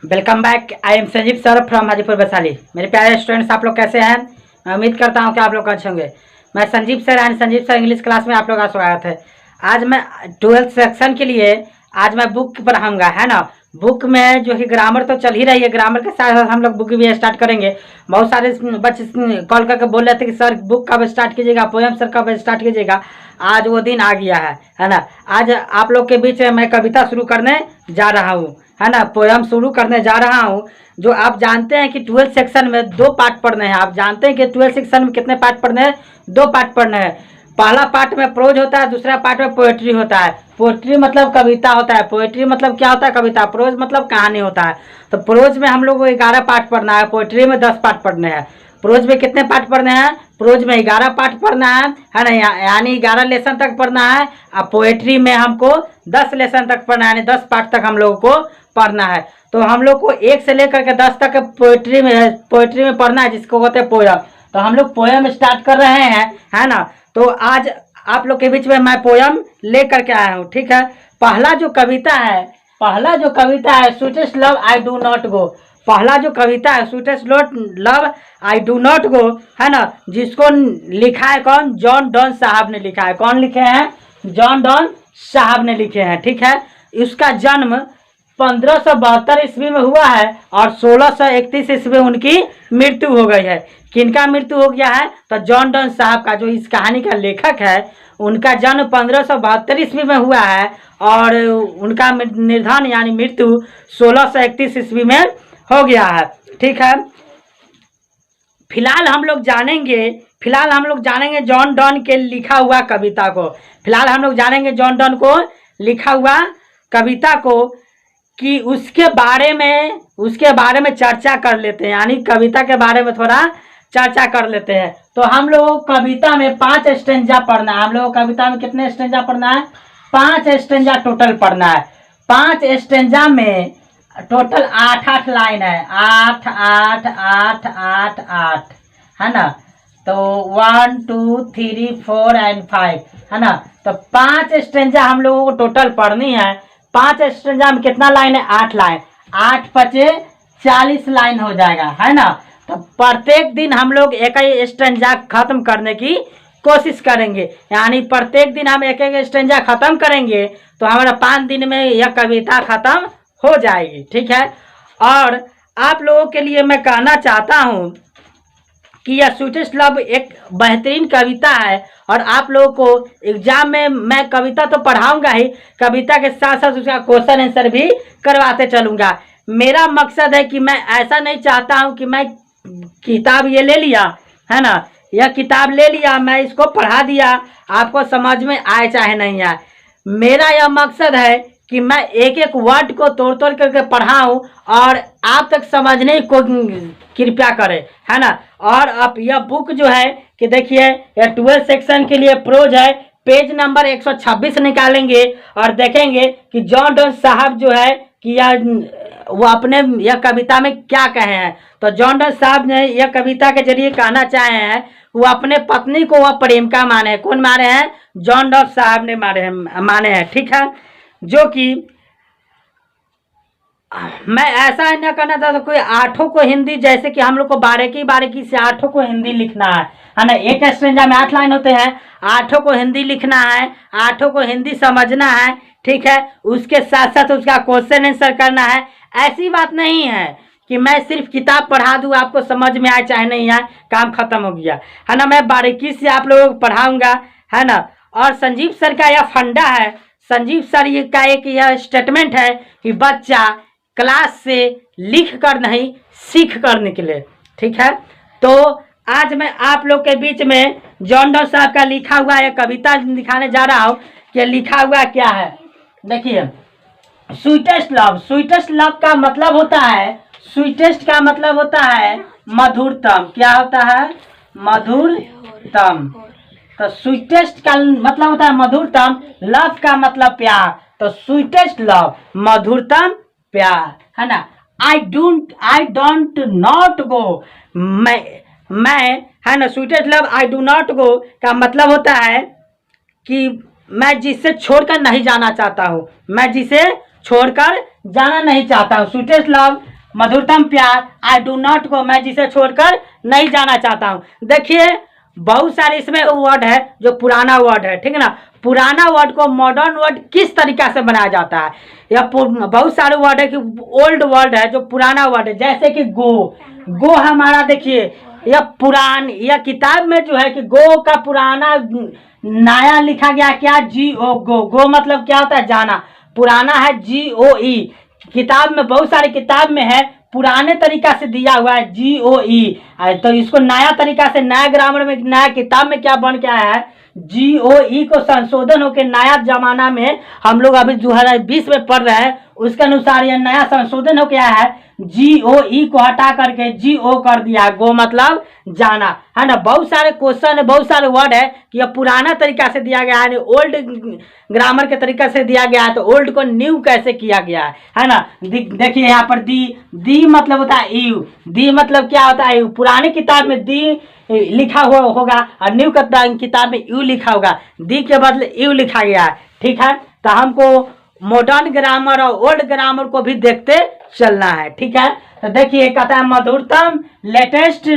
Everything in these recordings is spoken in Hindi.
Welcome back. I am Sanjeev sir from Hajipur Vaishali. मेरे प्यारे स्टूडेंट्स, आप लोग कैसे हैं? मैं उम्मीद करता हूं कि आप लोग अच्छे होंगे। मैं Sanjeev sir and Sanjeev sir English class में आप लोग का स्वागत है। आज मैं 12th सेक्शन के लिए आज मैं बुक पढ़ाऊंगा, है ना। बुक में जो कि ग्रामर तो चल ही रही है, ग्रामर के साथ साथ हम लोग बुक भी स्टार्ट करेंगे। बहुत सारे बच्चे कॉल करके बोल रहे थे कि सर बुक कब स्टार्ट कीजिएगा, पोएम सर कब स्टार्ट कीजिएगा। आज वो दिन आ गया है ना। आज आप लोग के बीच में मैं कविता शुरू करने जा रहा हूँ, है ना। पोयम शुरू करने जा रहा हूँ। जो आप जानते हैं कि 12th सेक्शन में 2 पार्ट पढ़ने हैं। आप जानते हैं कि 12th सेक्शन में कितने पार्ट पढ़ने हैं? 2 पार्ट पढ़ने हैं। पहला पार्ट में प्रोज होता है, दूसरा पार्ट में पोएट्री होता है। पोएट्री मतलब कविता होता है। पोएट्री मतलब क्या होता है? कविता। प्रोज मतलब कहानी होता है। तो प्रोज में हम लोग को 11 पार्ट पढ़ना है, पोएट्री में 10 पार्ट पढ़ने हैं। प्रोज में कितने पार्ट पढ़ने हैं? प्रोज में 11 पार्ट पढ़ना है ना, यानी 11 लेसन तक पढ़ना है। अब पोएट्री में हमको 10 लेसन तक पढ़ना है, यानी 10 पार्ट तक हम लोगों को पढ़ना है। तो हम लोग को 1 से लेकर के 10 तक पोएट्री में पढ़ना है, जिसको कहते हैं पोयम। तो हम लोग पोयम स्टार्ट कर रहे हैं, है ना। तो आज आप लोग के बीच में मैं पोयम लेकर के आया हूँ, ठीक है। पहला जो कविता है sweetest love I do not गो। पहला जो कविता है sweetest love I do not गो, है ना, जिसको लिखा है कौन? जॉन डॉन साहब ने लिखा है। कौन लिखे हैं? जॉन डॉन साहब ने लिखे हैं, ठीक है। इसका जन्म 1572 ईस्वी में हुआ है और 1631 ईस्वी में उनकी मृत्यु हो गई है। किनका मृत्यु हो गया है? तो जॉन डॉन साहब का, जो इस कहानी का लेखक है, उनका जन्म 1572 ईस्वी में हुआ है और उनका निधन यानी मृत्यु 1631 ईस्वी में हो गया है, ठीक है। फिलहाल हम लोग जानेंगे जॉन डॉन के लिखा हुआ कविता को। फिलहाल हम लोग जानेंगे जॉन डॉन को लिखा हुआ कविता को, कि उसके बारे में चर्चा कर लेते हैं, यानी कविता के बारे में थोड़ा चर्चा कर लेते हैं। तो हम लोगों को कविता में 5 स्टेंजा पढ़ना है। हम लोगों को कविता में कितने स्टेंजा पढ़ना है? 5 स्टेंजा टोटल पढ़ना है। 5 स्टेंजा में टोटल 8 लाइन है। 8 8 8 8 8, है ना। तो 1 2 3 4 एंड 5, है ना। तो 5 स्टेंजा हम लोगों को टोटल पढ़नी है। 5 स्टेंजा में कितना लाइन है? 8 लाइन। 8 पचे 40 लाइन हो जाएगा, है ना। तो प्रत्येक दिन हम लोग एक ही स्टेंजा खत्म करने की कोशिश करेंगे, यानी प्रत्येक दिन हम एक एक स्टेंजा खत्म करेंगे तो हमारा 5 दिन में यह कविता खत्म हो जाएगी, ठीक है। और आप लोगों के लिए मैं कहना चाहता हूँ कि यह स्वीटेस्ट लव एक बेहतरीन कविता है और आप लोगों को एग्जाम में मैं कविता तो पढ़ाऊंगा ही, कविता के साथ साथ उसका क्वेश्चन आंसर भी करवाते चलूँगा। मेरा मकसद है कि मैं ऐसा नहीं चाहता हूँ कि मैं किताब ये ले लिया, है ना, यह किताब ले लिया, मैं इसको पढ़ा दिया, आपको समझ में आए चाहे नहीं आए। मेरा यह मकसद है कि मैं एक एक वर्ड को तोड़ तोड़ करके पढ़ाऊँ और आप तक समझने को कृपया करें, है ना। और अब यह बुक जो है कि देखिए, यह 12 सेक्शन के लिए प्रोज है। पेज नंबर 126 निकालेंगे और देखेंगे कि जॉन डॉन साहब जो है कि वो अपने यह कविता में क्या कहे हैं। तो जॉन डॉन साहब ने यह कविता के जरिए कहना चाहे हैं, वो अपने पत्नी को वह प्रेमिका माने हैं। कौन माने हैं? जॉन डॉन साहब ने माने हैं, ठीक है। जो कि मैं ऐसा न करना चाहता कोई 8 को हिंदी, जैसे कि हम लोग को बारीकी से 8 को हिंदी लिखना है ना। एक स्ट्रेंजा में 8 लाइन होते हैं, 8 को हिंदी लिखना है, 8 को हिंदी समझना है, ठीक है। उसके साथ साथ उसका क्वेश्चन आंसर करना है। ऐसी बात नहीं है कि मैं सिर्फ किताब पढ़ा दूँ, आपको समझ में आए चाहे नहीं आए, काम खत्म हो गया, है ना। मैं बारीकी से आप लोगों को पढ़ाऊँगा, है ना। और संजीव सर का यह फंडा है, संजीव सर ये का एक यह स्टेटमेंट है कि बच्चा क्लास से लिख कर नहीं सीख कर निकले, ठीक है। तो आज मैं आप लोग के बीच में जॉन डॉन साहब का लिखा हुआ यह कविता दिखाने जा रहा हूँ कि लिखा हुआ क्या है। देखिए, स्वीटेस्ट लव का मतलब होता है, स्वीटेस्ट का मतलब होता है मधुरतम। क्या होता है? मधुरतम। तो स्वीटेस्ट का मतलब होता है मधुरतम, लव का मतलब प्यार। तो स्वीटेस्ट लव मधुरतम प्यार, है ना। आई डोंट नॉट गो, मैं है ना। Sweetest love I do not गो का मतलब होता है कि मैं जिससे छोड़कर नहीं जाना चाहता हूँ, मैं जिसे छोड़कर जाना नहीं चाहता हूँ। स्वीटेस्ट लव मधुरतम प्यार, आई डू नॉट गो, मैं जिसे छोड़कर नहीं जाना चाहता हूँ। देखिए बहुत सारे इसमें वर्ड है जो पुराना वर्ड है, ठीक है ना। पुराना वर्ड को मॉडर्न वर्ड किस तरीका से बनाया जाता है, या बहुत सारे वर्ड है कि ओल्ड वर्ड है जो पुराना वर्ड है, जैसे कि गो हमारा देखिए यह पुरान, यह किताब में जो है कि गो का पुराना नया लिखा गया क्या, गो मतलब क्या होता है जाना, पुराना है GOE। किताब में बहुत सारे किताब में है पुराने तरीका से दिया हुआ है GOE, तो इसको नया तरीका से नया ग्रामर में नया किताब में क्या बन के आया है GOE को संशोधन होकर नया जमाना में हम लोग अभी 2020 में पढ़ रहे हैं, उसके अनुसार यह नया संशोधन हो गया है, GOE को हटा करके GO कर दिया, गो मतलब जाना, है ना। बहुत सारे क्वेश्चन है, बहुत सारे वर्ड है कि यह पुराना तरीका से दिया गया है, ओल्ड ग्रामर के तरीका से दिया गया है, तो ओल्ड को न्यू कैसे किया गया है ना। देखिए यहाँ पर दी मतलब होता है यू, दी मतलब क्या होता है, पुरानी किताब में दी लिखा हुआ होगा और न्यू किताब में यू लिखा होगा, दी के बदले यू लिखा गया है, ठीक है। तो हमको मॉडर्न ग्रामर और ओल्ड ग्रामर को भी देखते चलना है, ठीक है। तो देखिए कहता है मधुरतम latest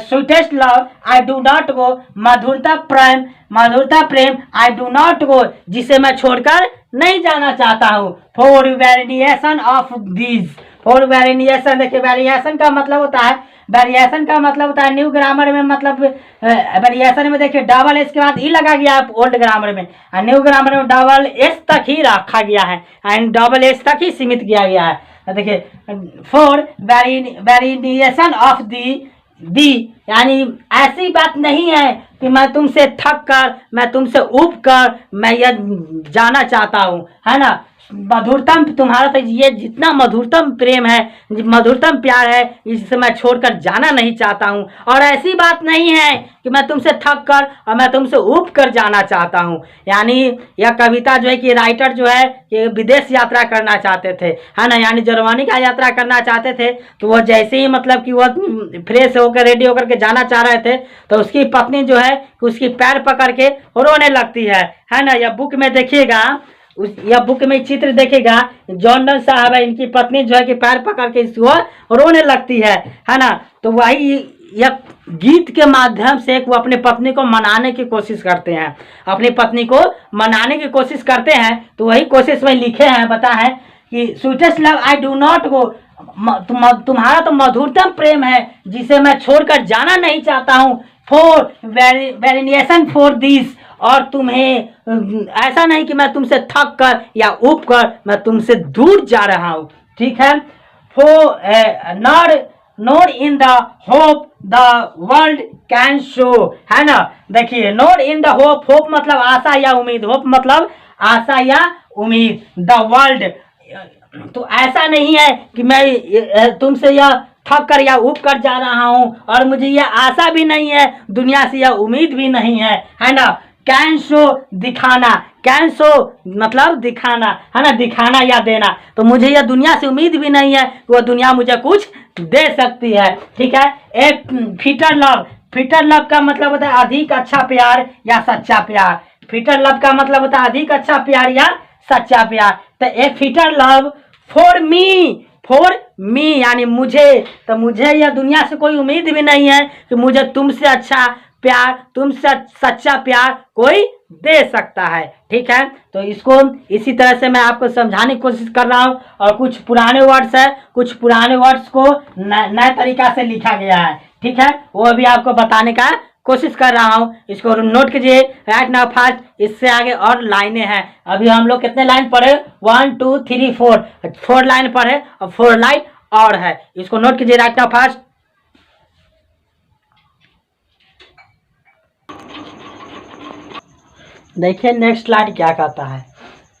sweetest love I do not go, मधुरता प्रेम आई डू नॉट गो, जिसे मैं छोड़कर नहीं जाना चाहता हूँ। For variation of these, for variation, देखिए वेरिएशन का मतलब होता है, वेरिएशन का मतलब होता है न्यू ग्रामर में, मतलब वेरिएशन में देखिए डबल एस के बाद ई लगा गया है ओल्ड ग्रामर में, और न्यू ग्रामर में डबल एस तक ही रखा गया है एंड डबल एस तक ही सीमित किया गया है। देखिए फॉर वेरिएशन ऑफ दी, यानी ऐसी बात नहीं है कि मैं तुमसे थक कर, मैं तुमसे उब कर मैं यह जाना चाहता हूँ, है ना। मधुरतम तुम्हारा तो ये जितना मधुरतम प्रेम है, मधुरतम प्यार है, इससे मैं छोड़कर जाना नहीं चाहता हूँ, और ऐसी बात नहीं है कि मैं तुमसे थक कर और मैं तुमसे उब कर जाना चाहता हूँ। यानी यह कविता जो है कि राइटर जो है कि विदेश यात्रा करना चाहते थे, है ना, यानी जर्मनी का यात्रा करना चाहते थे, तो वह जैसे ही मतलब कि वह फ्रेश होकर रेडी होकर के जाना चाह रहे थे, तो उसकी पत्नी जो है उसकी पैर पकड़ के रोने लगती है ना। यह बुक में देखिएगा, यह बुक में चित्र देखेगा, जॉन डन साहब है, इनकी पत्नी जो है कि पैर पकड़ के इसको रोने लगती है ना। तो वही यह गीत के माध्यम से वो अपने पत्नी को मनाने की कोशिश करते हैं, अपनी पत्नी को मनाने की कोशिश करते हैं। तो वही कोशिश में लिखे हैं, बता है कि sweetest love I do not गो, तुम्हारा तो मधुरतम प्रेम है जिसे मैं छोड़कर जाना नहीं चाहता हूँ। फॉर वेरिएशन फॉर दिस, और तुम्हें ऐसा नहीं कि मैं तुमसे थक कर या उब कर मैं तुमसे दूर जा रहा हूँ, ठीक है। For not in the hope the world can show, है ना। देखिए not in the hope, hope मतलब आशा या उम्मीद, होप मतलब आशा या उम्मीद, द वर्ल्ड, तो ऐसा नहीं है कि मैं तुमसे यह थक कर या उब कर जा रहा हूँ, और मुझे यह आशा भी नहीं है, दुनिया से यह उम्मीद भी नहीं है ना। कैन शो दिखाना, कैन शो मतलब दिखाना, है ना, दिखाना या देना, तो मुझे यह दुनिया से उम्मीद भी नहीं है कि वह दुनिया मुझे कुछ दे सकती है, ठीक है। एक फिटर लव, फिटर लव का मतलब होता है अधिक अच्छा प्यार या सच्चा प्यार, फिटर लव का मतलब होता है अधिक अच्छा प्यार या सच्चा प्यार। तो ए फिटर लव फॉर मी यानी मुझे, तो मुझे यह दुनिया से कोई उम्मीद भी नहीं है कि मुझे तुमसे अच्छा प्यार, तुमसे सच्चा प्यार कोई दे सकता है, ठीक है। तो इसको इसी तरह से मैं आपको समझाने की कोशिश कर रहा हूँ, और कुछ पुराने वर्ड्स है, कुछ पुराने वर्ड्स को नए तरीका से लिखा गया है, ठीक है, वो भी आपको बताने का कोशिश कर रहा हूँ। इसको नोट कीजिए, राइट नाउ फास्ट। इससे आगे और लाइनें हैं, अभी हम लोग कितने लाइन पढ़े, 1 2 3 4 लाइन पढ़े और 4 लाइन और है, इसको नोट कीजिए राइट नाउ फास्ट। देखिए नेक्स्ट लाइन क्या कहता है।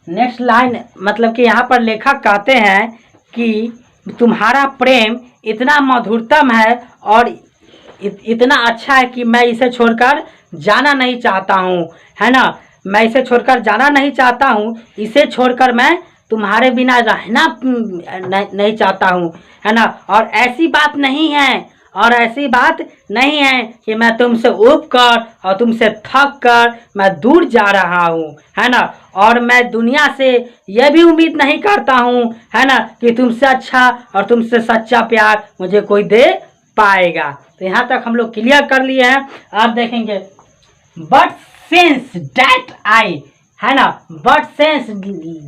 नेक्स्ट लाइन मतलब कि यहाँ पर लेखक कहते हैं कि तुम्हारा प्रेम इतना मधुरतम है और इतना अच्छा है कि मैं इसे छोड़कर जाना नहीं चाहता हूँ, है ना, मैं इसे छोड़कर जाना नहीं चाहता हूँ, इसे छोड़कर मैं तुम्हारे बिना रहना नहीं चाहता हूँ, है ना। और ऐसी बात नहीं है, और ऐसी बात नहीं है कि मैं तुमसे ऊब कर और तुमसे थक कर मैं दूर जा रहा हूँ, है ना। और मैं दुनिया से यह भी उम्मीद नहीं करता हूँ, है ना, कि तुमसे अच्छा और तुमसे सच्चा प्यार मुझे कोई दे पाएगा। तो यहाँ तक हम लोग क्लियर कर लिए हैं। अब देखेंगे बट सिंस डैट आई, है ना, बट सिंस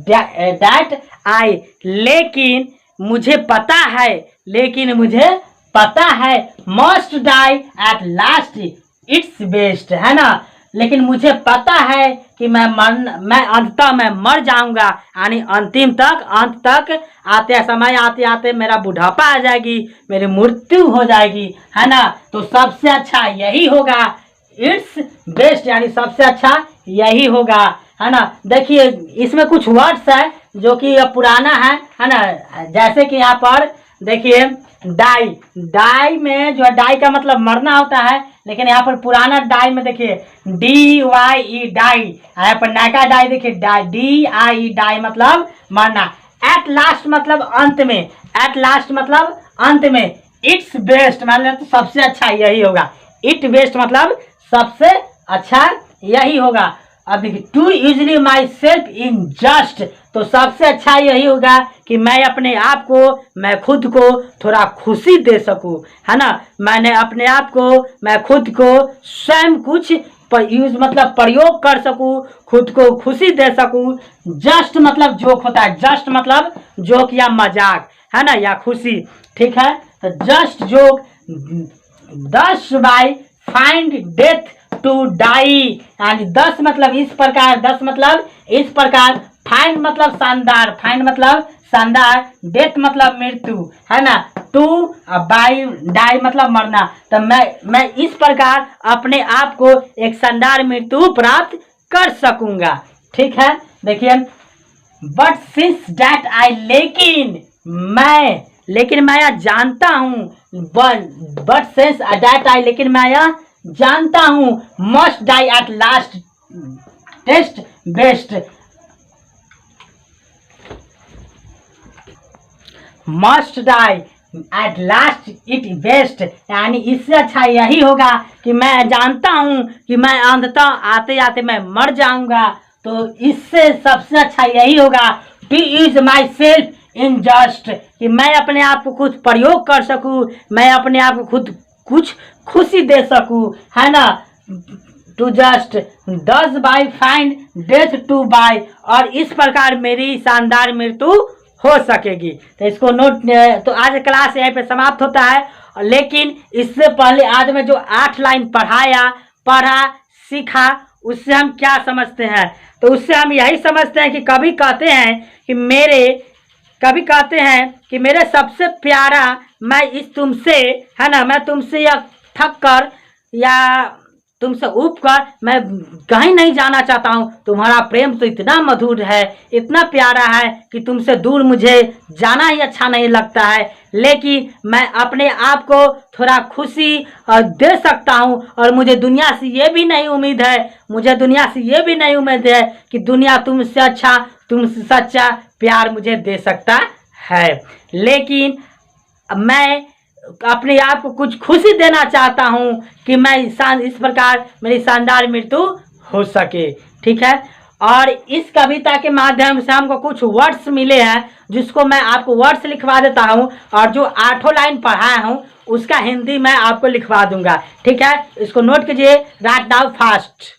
डैट आई, लेकिन मुझे पता है, लेकिन मुझे पता है, must die at last it's best, है ना, लेकिन मुझे पता है कि मैं अंततः मैं मर जाऊंगा, यानी अंतिम तक, अंत तक आते समय आते आते मेरा बुढ़ापा आ जाएगी, मेरी मृत्यु हो जाएगी, है ना। तो सबसे अच्छा यही होगा, इट्स बेस्ट, यानी सबसे अच्छा यही होगा, है ना। देखिए इसमें कुछ वर्ड्स है जो कि पुराना है ना। जैसे कि यहाँ पर देखिए डाई, डाई में जो डाई का मतलब मरना होता है, लेकिन यहाँ पर पुराना डाई में देखिए DYE डाई, यहाँ पर नया डाई देखिए DIE डाई मतलब मरना। एट लास्ट मतलब अंत में, एट लास्ट मतलब अंत में। इट्स बेस्ट मतलब तो सबसे अच्छा यही होगा, इट बेस्ट मतलब सबसे अच्छा यही होगा। अब देखिए to usually my self in just, तो सबसे अच्छा यही होगा कि मैं अपने आप को, मैं खुद को थोड़ा खुशी दे सकूं, है ना। मैंने अपने आप को, मैं खुद को स्वयं कुछ यूज मतलब प्रयोग कर सकूं, खुद को खुशी दे सकूं। जस्ट मतलब जोक होता है, जस्ट मतलब जोक या मजाक, है ना, या खुशी, ठीक है। तो जस्ट जोक, दस by find death to die, यानी 10 मतलब इस प्रकार, 10 मतलब इस प्रकार, फाइंड मतलब शानदार, फाइंड मतलब शानदार, डेथ मतलब मृत्यु, है ना, टू बाई डाई मतलब मरना। तो मैं इस प्रकार अपने आप को एक शानदार मृत्यु प्राप्त कर सकूंगा, ठीक है। देखिए बट सिंस डैट आई, लेकिन मैं यह जानता हूँ, बट सिंस डैट आई, लेकिन मैं यह जानता हूं, must die at last test best, must die at last it best, यानी इससे अच्छा यही होगा कि मैं जानता हूं कि मैं अंततः आते आते मैं मर जाऊंगा। तो इससे सबसे अच्छा यही होगा to use my self in just, कि मैं अपने आप को कुछ प्रयोग कर सकूं, मैं अपने आप को खुद कुछ खुशी दे सकूं, है ना। To just 10 by find death to by, और इस प्रकार मेरी शानदार मृत्यु हो सकेगी। तो इसको नोट, तो आज क्लास यहीं पे समाप्त होता है। लेकिन इससे पहले आज मैं जो 8 लाइन पढ़ा सीखा, उससे हम क्या समझते हैं, तो उससे हम यही समझते हैं कि कभी कहते हैं कि मेरे सबसे प्यारा, मैं इस तुमसे, है ना, मैं तुमसे या थक कर या तुमसे ऊब कर मैं कहीं नहीं जाना चाहता हूँ। तुम्हारा प्रेम तो इतना मधुर है, इतना प्यारा है कि तुमसे दूर मुझे जाना ही अच्छा नहीं लगता है। लेकिन मैं अपने आप को थोड़ा खुशी दे सकता हूँ, और मुझे दुनिया से ये भी नहीं उम्मीद है कि दुनिया तुमसे अच्छा, तुमसे सच्चा प्यार मुझे दे सकता है। लेकिन मैं अपने आप को कुछ खुशी देना चाहता हूं कि मैं इस प्रकार मेरी शानदार मृत्यु हो सके, ठीक है। और इस कविता के माध्यम से हमको कुछ वर्ड्स मिले हैं, जिसको मैं आपको वर्ड्स लिखवा देता हूं, और जो 8 लाइन पढ़ाया हूं उसका हिंदी मैं आपको लिखवा दूंगा, ठीक है। इसको नोट कीजिए, राइट नाउ फास्ट।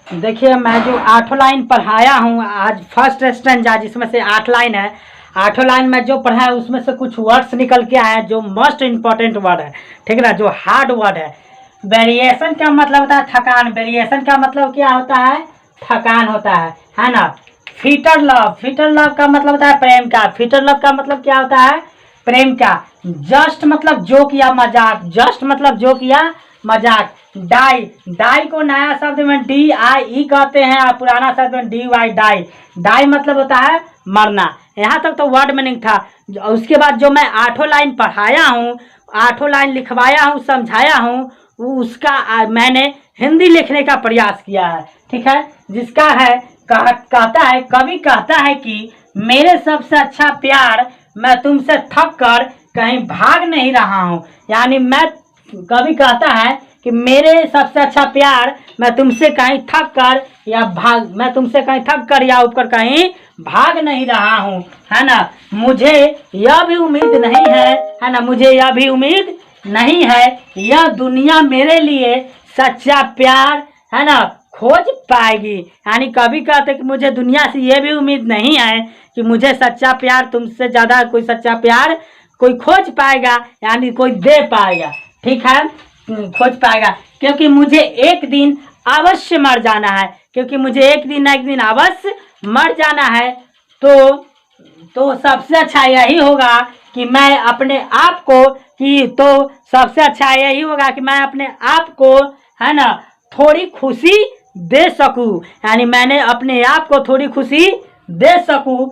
देखिए मैं जो 8 लाइन पढ़ाया हूँ आज, फर्स्ट स्टैंजा जिसमें से 8 लाइन है, 8 लाइन में जो पढ़ा है उसमें से कुछ वर्ड्स निकल के आए हैं जो मोस्ट इम्पॉर्टेंट वर्ड है, ठीक है ना, जो हार्ड वर्ड है। वेरिएशन का मतलब होता है थकान, वेरिएशन का मतलब क्या होता है, थकान होता है ना। फीटर लव का मतलब होता है प्रेम का, फीटर लव का मतलब क्या होता है, प्रेम का। जस्ट मतलब जोक या मजाक, जस्ट मतलब जोक या मजाक। डाई को नया शब्द में DIE कहते हैं, और पुराना शब्द में DY डाई मतलब होता है मरना। यहाँ तक तो वर्ड मीनिंग था। उसके बाद जो मैं 8 लाइन पढ़ाया हूँ, 8 लाइन लिखवाया हूँ, समझाया हूँ, उसका मैंने हिंदी लिखने का प्रयास किया है, ठीक है। जिसका है कहता है, कवि कहता है कि मेरे सबसे अच्छा प्यार मैं तुमसे थक कर कहीं भाग नहीं रहा हूँ। यानी मैं कवि कहता है कि मेरे सबसे अच्छा प्यार मैं तुमसे कहीं थक कर या ऊपर कहीं भाग नहीं रहा हूँ, है ना। मुझे यह भी उम्मीद नहीं है ना, मुझे यह भी उम्मीद नहीं है यह दुनिया मेरे लिए सच्चा प्यार, है ना, खोज पाएगी। यानी कभी कहते कि मुझे दुनिया से ये भी उम्मीद नहीं है कि मुझे सच्चा प्यार, तुमसे ज़्यादा कोई सच्चा प्यार कोई खोज पाएगा, यानी कोई दे पाएगा, ठीक है, खोज पाएगा। क्योंकि मुझे एक दिन अवश्य मर जाना है, क्योंकि मुझे एक दिन अवश्य मर जाना है। तो सबसे अच्छा यही होगा कि मैं अपने आप को सबसे अच्छा यही होगा कि मैं अपने आप को, है ना, थोड़ी खुशी दे सकूं। यानी मैंने अपने आप को थोड़ी खुशी दे सकूं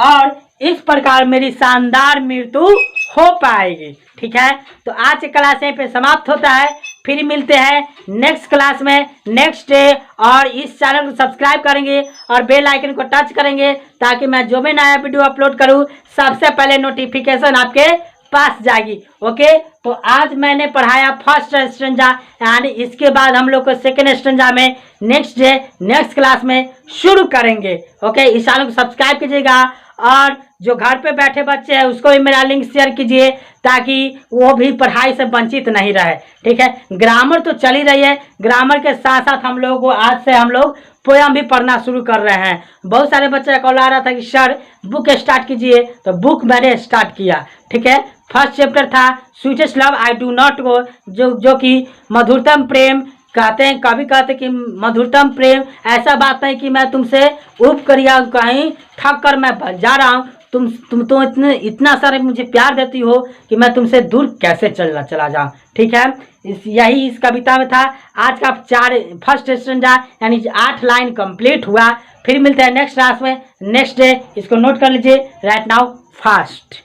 और इस प्रकार मेरी शानदार मृत्यु हो पाएगी, ठीक है। तो आज की क्लास यहीं पे समाप्त होता है। फिर मिलते हैं नेक्स्ट क्लास में नेक्स्ट डे, और इस चैनल को सब्सक्राइब करेंगे और बेल आइकन को टच करेंगे ताकि मैं जो भी नया वीडियो अपलोड करूं सबसे पहले नोटिफिकेशन आपके पास जाएगी। ओके, तो आज मैंने पढ़ाया फर्स्ट स्टेंजा, यानी इसके बाद हम लोग को सेकेंड स्टेंजा में नेक्स्ट डे नेक्स्ट क्लास में शुरू करेंगे। ओके, इस चैनल को सब्सक्राइब कीजिएगा और जो घर पे बैठे बच्चे हैं उसको भी मेरा लिंक शेयर कीजिए ताकि वो भी पढ़ाई से वंचित नहीं रहे, ठीक है। ग्रामर तो चल ही रही है, ग्रामर के साथ साथ हम लोगों को आज से हम लोग पोयम भी पढ़ना शुरू कर रहे हैं। बहुत सारे बच्चे का कॉल आ रहा था कि सर बुक स्टार्ट कीजिए, तो बुक मैंने स्टार्ट किया, ठीक है। फर्स्ट चैप्टर था sweetest love I do not गो, जो कि मधुरतम प्रेम कहते हैं। कभी कहते कि मधुरतम प्रेम ऐसा बात नहीं कि मैं तुमसे उब कर या कहीं थक कर मैं जा रहा हूँ, तुम तो इतना सारे मुझे प्यार देती हो कि मैं तुमसे दूर कैसे चला जाऊँ, ठीक है। यही इस कविता में था। आज का फर्स्ट स्टेंजा यानी 8 लाइन कंप्लीट हुआ। फिर मिलते हैं नेक्स्ट क्लास में नेक्स्ट डे। इसको नोट कर लीजिए राइट नाउ फास्ट।